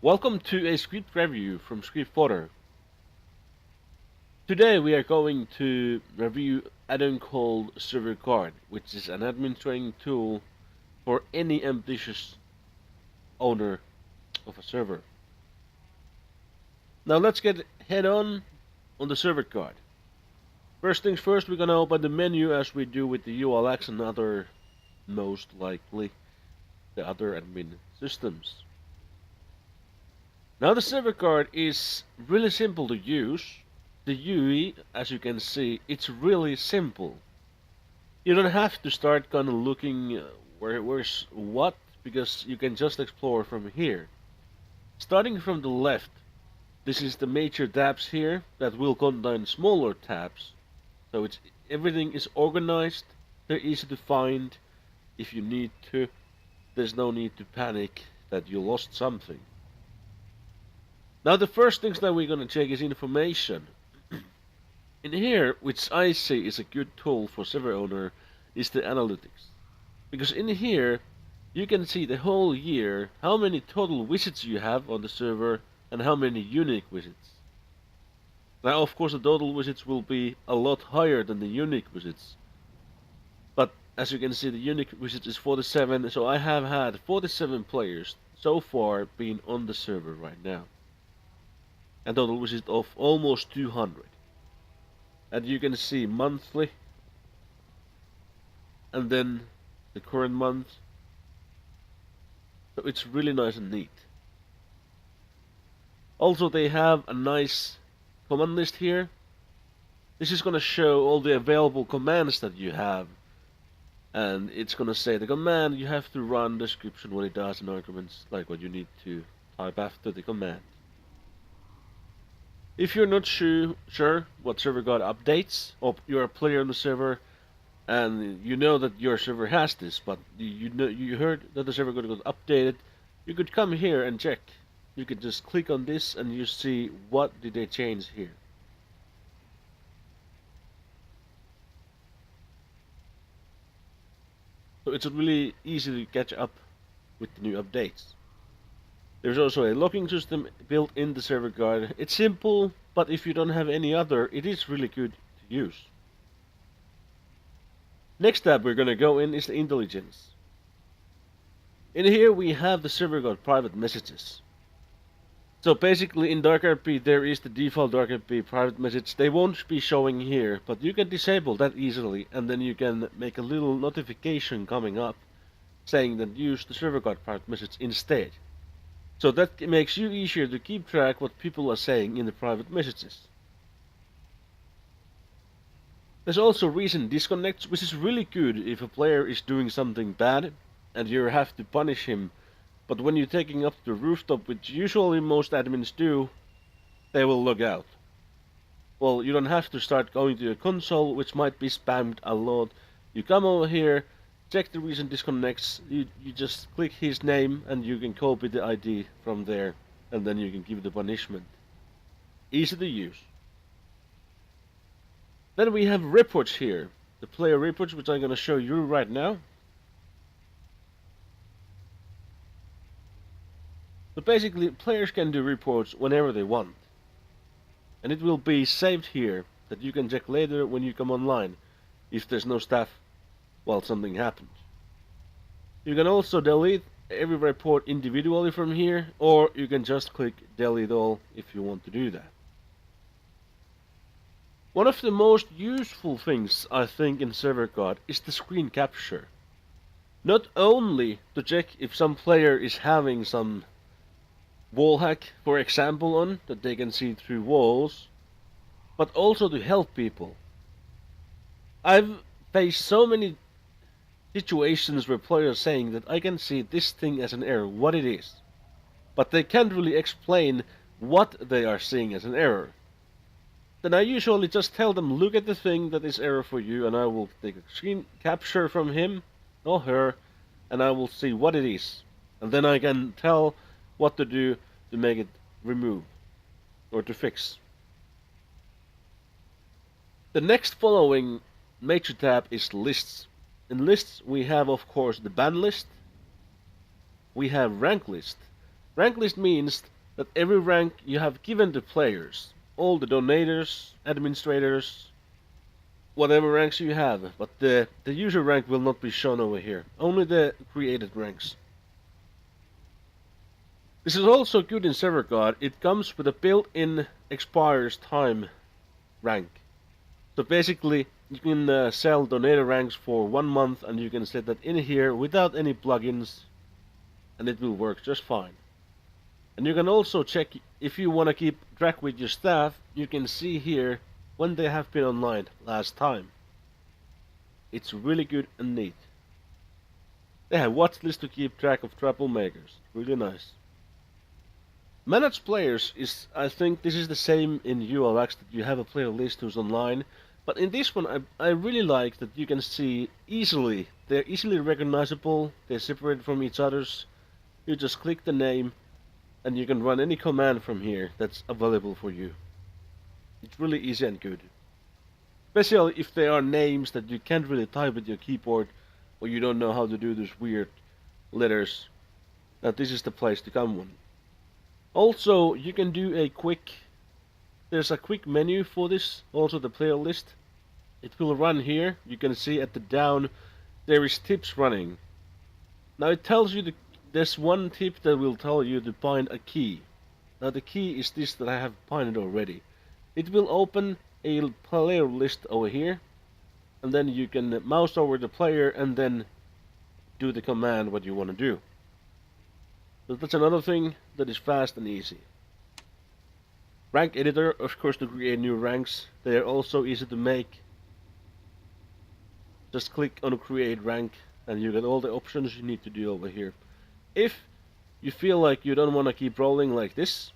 Welcome to a script review from Script Fodder. Today we are going to review add-on called ServerGuard, which is an administrating tool for any ambitious owner of a server. Now let's get head on the ServerGuard. First things first, we're gonna open the menu as we do with the ULX and other, most likely, the other admin systems. Now the ServerGuard is really simple to use. The UI, as you can see, it's really simple. You don't have to start kind of looking where's what, because you can just explore from here. Starting from the left, this is the major tabs here that will contain smaller tabs. So everything is organized, they're easy to find. If you need to, there's no need to panic that you lost something. Now the first things that we're going to check is information. In here, which I see is a good tool for server owner, is the analytics. Because in here, you can see the whole year, how many total visits you have on the server, and how many unique visits. Now of course the total visits will be a lot higher than the unique visits. But as you can see, the unique visits is 47, so I have had 47 players so far being on the server right now. And total visit of almost 200. And you can see monthly, and then the current month. So it's really nice and neat. Also, they have a nice command list here. This is going to show all the available commands that you have, and it's going to say the command you have to run, description, what it does, and arguments, like what you need to type after the command. If you're not sure what ServerGuard updates, or you're a player on the server and you know that your server has this, but you heard that the ServerGuard got updated, you could come here and check. You could just click on this and you see what did they change here. So it's really easy to catch up with the new updates. There's also a logging system built in the ServerGuard. It's simple, but if you don't have any other, it is really good to use. Next tab we're going to go in is the intelligence. In here we have the ServerGuard private messages. So basically in DarkRP there is the default DarkRP private message. They won't be showing here, but you can disable that easily, and then you can make a little notification coming up saying that use the ServerGuard private message instead. So that makes you easier to keep track what people are saying in the private messages. There's also recent disconnects, which is really good if a player is doing something bad and you have to punish him. But when you're taking up the rooftop, which usually most admins do, they will log out. Well, you don't have to start going to your console, which might be spammed a lot. You come over here, check the recent disconnects, you just click his name and you can copy the ID from there, and then you can give the punishment. Easy to use. Then we have reports here, the player reports, which I'm going to show you right now. So basically players can do reports whenever they want, and it will be saved here that you can check later when you come online if there's no staff while something happens. You can also delete every report individually from here, or you can just click delete all if you want to do that. One of the most useful things I think in ServerGuard is the screen capture. Not only to check if some player is having some wall hack, for example, on that they can see through walls, but also to help people. I've faced so many situations where players are saying that I can see this thing as an error, what it is, but they can't really explain what they are seeing as an error. Then I usually just tell them, look at the thing that is error for you, and I will take a screen capture from him or her, and I will see what it is, and then I can tell what to do to make it remove or to fix. The next following major tab is lists. In lists we have of course the ban list, we have rank list. Rank list means that every rank you have given to players, all the donators, administrators, whatever ranks you have, but the user rank will not be shown over here, only the created ranks. This is also good in ServerGuard. It comes with a built-in expires time rank. So basically, you can sell donator ranks for 1 month, and you can set that in here without any plugins, and it will work just fine. And you can also check if you want to keep track with your staff. You can see here when they have been online last time. It's really good and neat. They have watch list to keep track of troublemakers. Really nice. Manage players is, I think this is the same in ULX, that you have a player list who's online. But in this one, I really like that you can see easily. They're easily recognizable. They're separated from each other's. You just click the name, and you can run any command from here that's available for you. It's really easy and good. Especially if there are names that you can't really type with your keyboard, or you don't know how to do those weird letters. Now this is the place to come one. Also, you can do there's a quick menu for this, also the player list. It will run here. You can see at the down there is tips running. Now it tells you there's one tip that will tell you to bind a key. Now the key is this that I have binded already. It will open a player list over here, and then you can mouse over the player and then do the command what you want to do. So that's another thing that is fast and easy. Rank editor, of course, to create new ranks. They are also easy to make. Just click on create rank and you get all the options you need to do over here. If you feel like you don't want to keep rolling like this,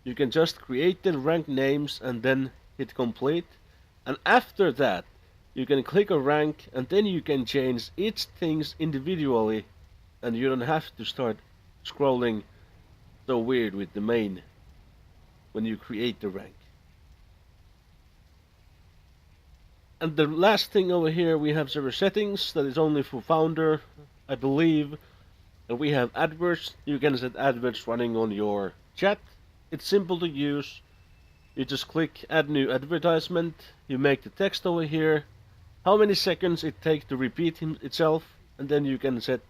you can just create the rank names and then hit complete. And after that, you can click a rank and then you can change each things individually, and you don't have to start scrolling so weird with the main when you create the rank. And the last thing over here, we have server settings that is only for founder, I believe. And we have adverts. You can set adverts running on your chat. It's simple to use. You just click add new advertisement. You make the text over here, how many seconds it takes to repeat itself, and then you can set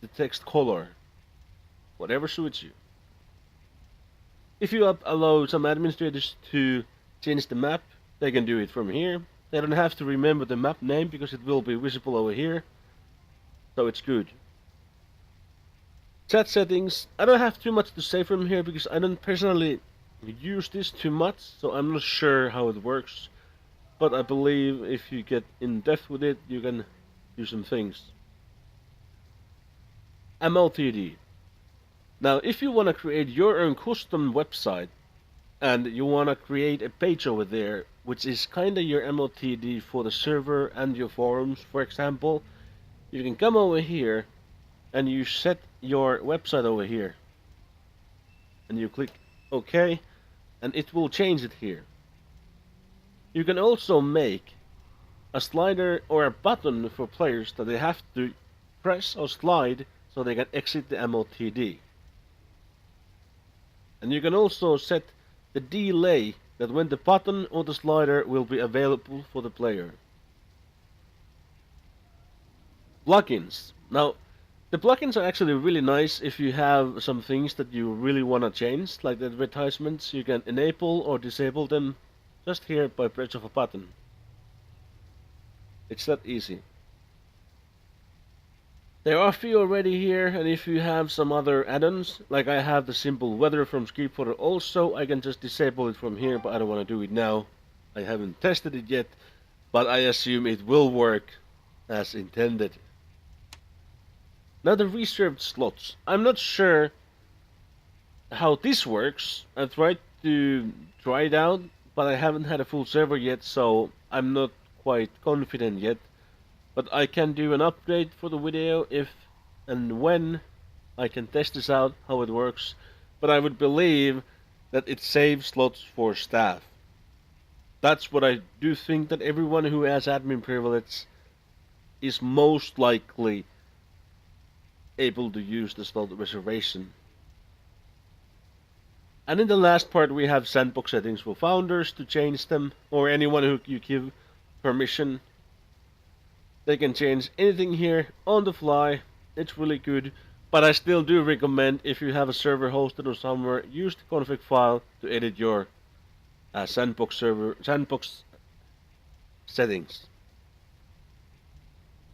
the text color, whatever suits you. If you allow some administrators to change the map, they can do it from here. They don't have to remember the map name because it will be visible over here, so it's good. Chat settings, I don't have too much to say from here because I don't personally use this too much, so I'm not sure how it works. But I believe if you get in depth with it, you can do some things. MLTD. Now, if you want to create your own custom website and you want to create a page over there, which is kind of your MLTD for the server and your forums, for example, you can come over here and you set your website over here. And you click OK, and it will change it here. You can also make a slider or a button for players that they have to press or slide so they can exit the MLTD. And you can also set the delay that when the button or the slider will be available for the player. Plugins. Now, the plugins are actually really nice if you have some things that you really want to change, like the advertisements. You can enable or disable them just here by press of a button. It's that easy. There are a few already here, and if you have some other add-ons, like I have the simple weather from Scriptfolder also, I can just disable it from here, but I don't want to do it now. I haven't tested it yet, but I assume it will work as intended. Now the reserved slots. I'm not sure how this works. I tried to try it out, but I haven't had a full server yet, so I'm not quite confident yet. But I can do an update for the video if and when I can test this out, how it works. But I would believe that it saves slots for staff. That's what I do think, that everyone who has admin privilege is most likely able to use the slot reservation. And in the last part we have sandbox settings for founders to change them, or anyone who you give permission. They can change anything here on the fly. It's really good, but I still do recommend, if you have a server hosted or somewhere, use the config file to edit your sandbox settings.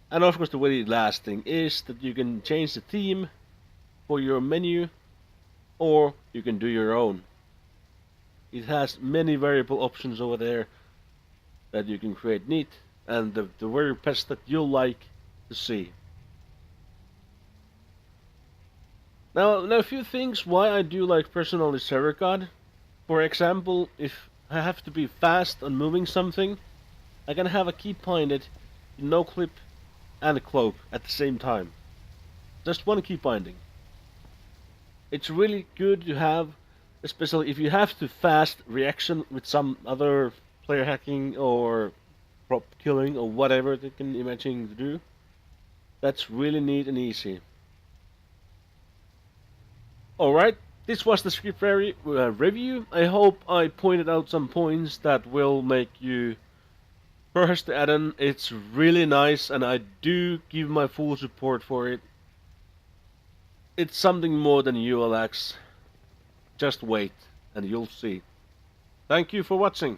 And of course the very last thing is that you can change the theme for your menu, or you can do your own. It has many variable options over there that you can create neat, and the very best that you'll like to see. Now a few things why I do like personally ServerGuard. For example, if I have to be fast on moving something, I can have a key binded, no clip, and a cloak at the same time. Just one key binding. It's really good to have, especially if you have to fast reaction with some other player hacking or prop killing or whatever they can imagine to do. That's really neat and easy. Alright, this was the script review. I hope I pointed out some points that will make you purchase the add-on. It's really nice and I do give my full support for it. It's something more than ULX. Just wait and you'll see. Thank you for watching.